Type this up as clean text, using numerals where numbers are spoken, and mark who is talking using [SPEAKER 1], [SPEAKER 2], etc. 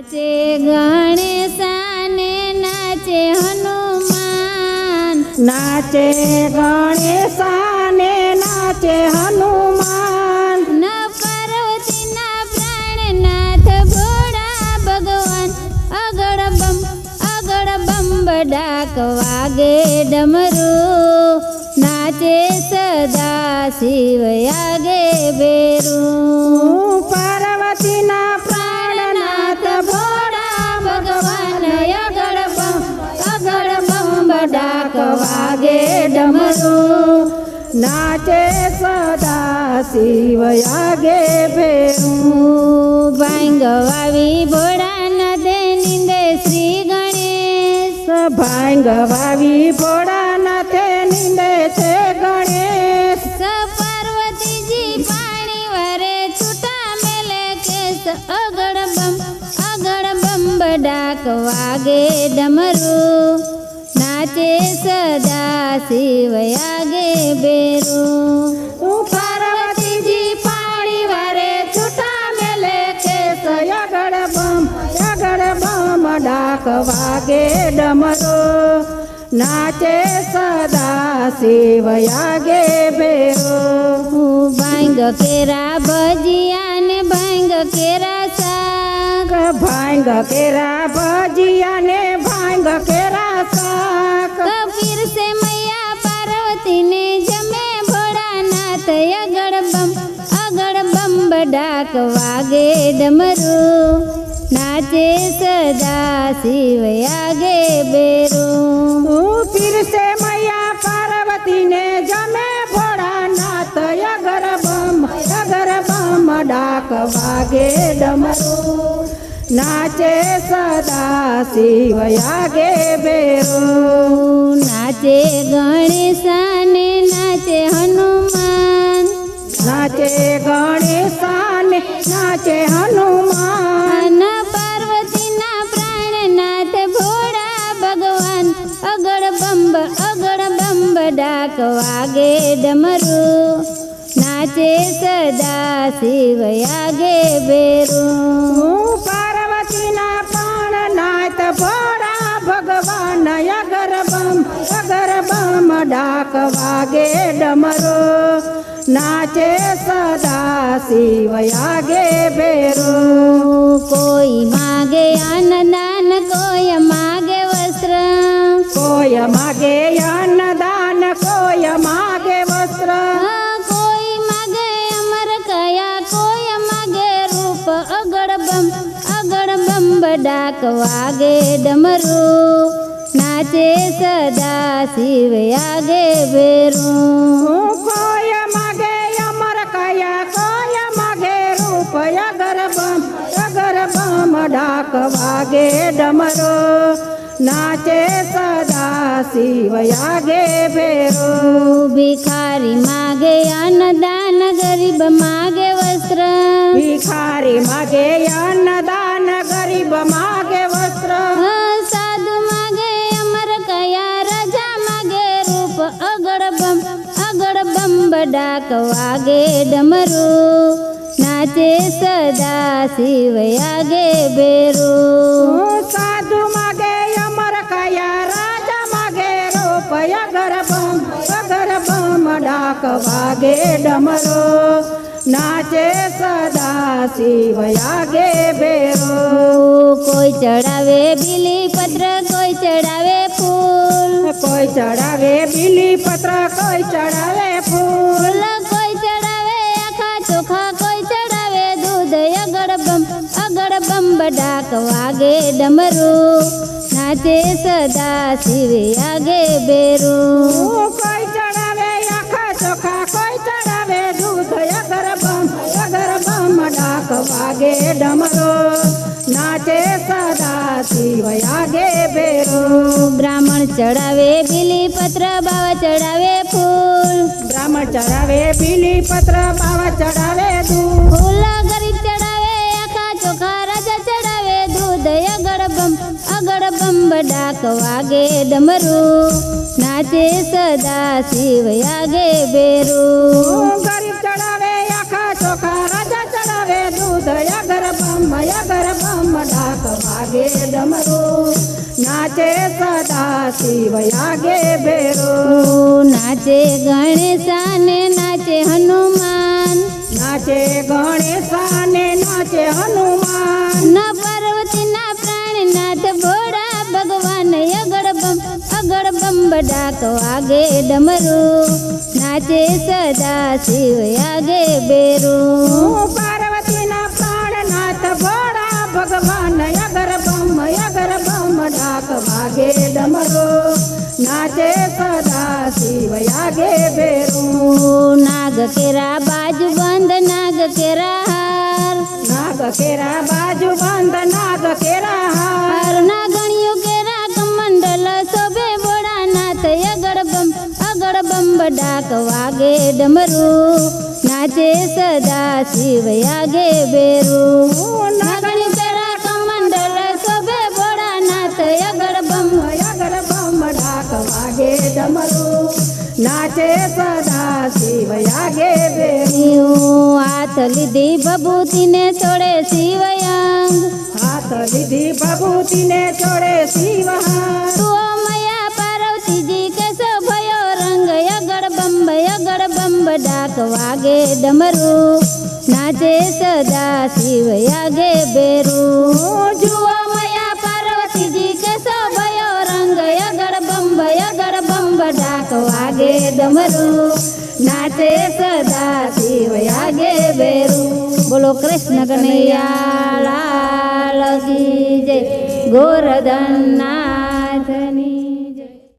[SPEAKER 1] નાચે ગણેશાને નાચે હનુમાન,
[SPEAKER 2] નાચે ગણેશાને નાચે હનુમાન,
[SPEAKER 1] ન પાર્વતીના પ્રાણનાથ ભોળા ભગવાન, અગળ બમ બડાક વાગે ડમરું, નાચે સદા શિવ આગે બેરું.
[SPEAKER 2] પાર્વતીના પ્રાણનાથ ભોળા ભગવાન, અગળ બમ બડાક વાગે ડમરું, નાચે સદા શિવ આગે બેરું.
[SPEAKER 1] ભાંગ વાવી ભોળાનાથે નિંદે શ્રી ગણેશ,
[SPEAKER 2] ભાંગ વાવી ભોળાનાથે નિંદે છે ગણેશ,
[SPEAKER 1] પાર્વતીજી પાણી વારે છૂટા મેલે કેસ, અગળ બમ બડાક વાગે ડમરું, નાચે સદા શિવ આગે બેરું.
[SPEAKER 2] પાર્વતીજી પાણી વારે છૂટા મેલે કેસ, અગળ બમ ડાક વાગે ડમરો, નાચે સદા શિવ આગે બેરો.
[SPEAKER 1] ભાંગ કેરા ભજીયા ને ભાંગ કેરા શાક,
[SPEAKER 2] ભાંગ કેરા ભજીયા ને ભાંગ કેરા શાક,
[SPEAKER 1] કબીર સે મૈયા પાર્વતીને જમે ભોળાનાથ, અગળ બમ બડાક વાગે ડમરું, નાચે સદા શિવ આગે બેરું.
[SPEAKER 2] પીરસે મૈયા પાર્વતીને જમે ભોળાનાથ, અગર બમ ડાક વાગે ડમરું, નાચે સદા શિવ આગે બેરું.
[SPEAKER 1] નાચે ગણેશાને નાચે હનુમાન,
[SPEAKER 2] નાચે ગણેશાને નાચે હનુમાન,
[SPEAKER 1] પાર્વતીના પ્રાણનાથ ભોળા ભગવાન, અગળ બમ બડાક વાગે ડમરું, નાચે સદા શિવ આગે બેરું.
[SPEAKER 2] પાર્વતીના પ્રાણનાથ ભોળા ભગવાન, અગર બમ ડાક વાગે ડમરો, નાચે સદા શિવ આગે બેરો.
[SPEAKER 1] કોઈ માગે અન્નદાન, કોઈ માગે વસ્ત્ર,
[SPEAKER 2] કોઈ માગે અન્નદાન, કોઈ માગે વસ્ત્ર,
[SPEAKER 1] કોઈ માગે અમર કયા, કોઈ માગે રૂપ, અગળ બમ બડાક વાગે ડમરું, નાચે સદા શિવ આગે બેરું.
[SPEAKER 2] કોઈ માગે અમર કયા, કોઈ માગે રૂપ, અગર બમ ડાક વાગે ડમરો, નાચે સદા શિવ આગે બેરો.
[SPEAKER 1] ભિખારી માગે અન્નદાન, ગરીબ માગે વસ્ત્ર,
[SPEAKER 2] ભિખારી માગે અન્નદાન, ગરીબ માગે વસ્ત્ર,
[SPEAKER 1] સાધુ માગે અમર કયા, રાજા માગે રૂપ, અગળ બમ બડાક વાગે ડમરું, નાચે સદા શિવ આગે બેરું.
[SPEAKER 2] સાધુ માગે અમર કયા, રાજા માગે રૂપ, અગર બમ ડાક વાગે ડમરો, નાચે સદા શિવ આગે બેરો.
[SPEAKER 1] કોઈ ચડાવે બીલી પત્ર, કોઈ ચડાવે ફૂલ,
[SPEAKER 2] કોઈ ચડાવે બીલી પત્ર, કોઈ ચડાવે ફૂલ,
[SPEAKER 1] કોઈ ચડાવે આખા ચોખા, કોઈ ચડાવે દૂધ, અગળ બમ બડાક વાગે ડમરું, નાચે સદા શિવ આગે બેરું.
[SPEAKER 2] કોઈ ચડાવે આખા ચોખા, કોઈ ચડાવે દૂધ, અગર બમ ડાક વાગે ડમરો, નાચે સદા શિવ આગે બેરો.
[SPEAKER 1] બ્રાહ્મણ ચડાવે બીલી પત્ર, બાવા ચડાવે ફૂલ,
[SPEAKER 2] બ્રાહ્મણ ચડાવે બીલી પત્ર, બાવા ચડાવે દૂધ,
[SPEAKER 1] ફૂલ ગરીબ ચડાવે આખા ચોખા, રાજા ચડાવે દૂધ, અગળ બમ બડાક વાગે ડમરું, નાચે સદા શિવ આગે બેરું.
[SPEAKER 2] ગરીબ ચડાવે આખા ચોખા, રાજા ચડાવે દૂધ, અગર બમ ડાક વાગે ડમરું નાચે સદા શિવ આગે ભેરો
[SPEAKER 1] નાચે ગણેશાને નાચે હનુમાન
[SPEAKER 2] નાચે ગણેશાને નાચે હનુમાન
[SPEAKER 1] ન પાર્વતીના પ્રાણનાથ ભોળા ભગવાન અગળ બંબ ડાક વાગે ડમરું નાચે સદા શિવ આગે બેરું
[SPEAKER 2] પાર્વતીના પ્રાણનાથ ભોળા ભગવાન અગર બમ ડાક વાગે ડમરો નાચે સદા શિવ આગે ભેરું
[SPEAKER 1] નાગ કેરા બાજુ બંધ નાગ કેરા હાર
[SPEAKER 2] નાગ કેરા બાજુ બંધ નાગ કેરા હાર
[SPEAKER 1] નાગણીઓ કેરા કમંડલ શોભે ભોળાનાથ અગળ બંબ ડાક વાગે ડમરું નાચે સદા શિવ આગે બેરું નાગણી કેરા કમંડલ શોભે ભોળાનાથ અગળ
[SPEAKER 2] બમ ડાક વાગે ડમરું નાચે સદા શિવ આગે ભેરું
[SPEAKER 1] હાથ લીધી ભભૂતિને છોડે શિવયંગ
[SPEAKER 2] હાથ લીધી ભભૂતિને છોડે શિવ
[SPEAKER 1] તું મયા પાર્વતીજી કેસો ભયો રંગ અગળ બંબ ડાક વાગે ડમરું નાચે સદા શિવ આગે બેરું જુઓ મયા પાર્વતીજી કેસો ભયો રંગ અગળ બંબ ડાક વાગે ડમરું નાચે સદા શિવ આગે બેરું બોલો કૃષ્ણ કનૈયા લાલ કી જય ગોરધન ના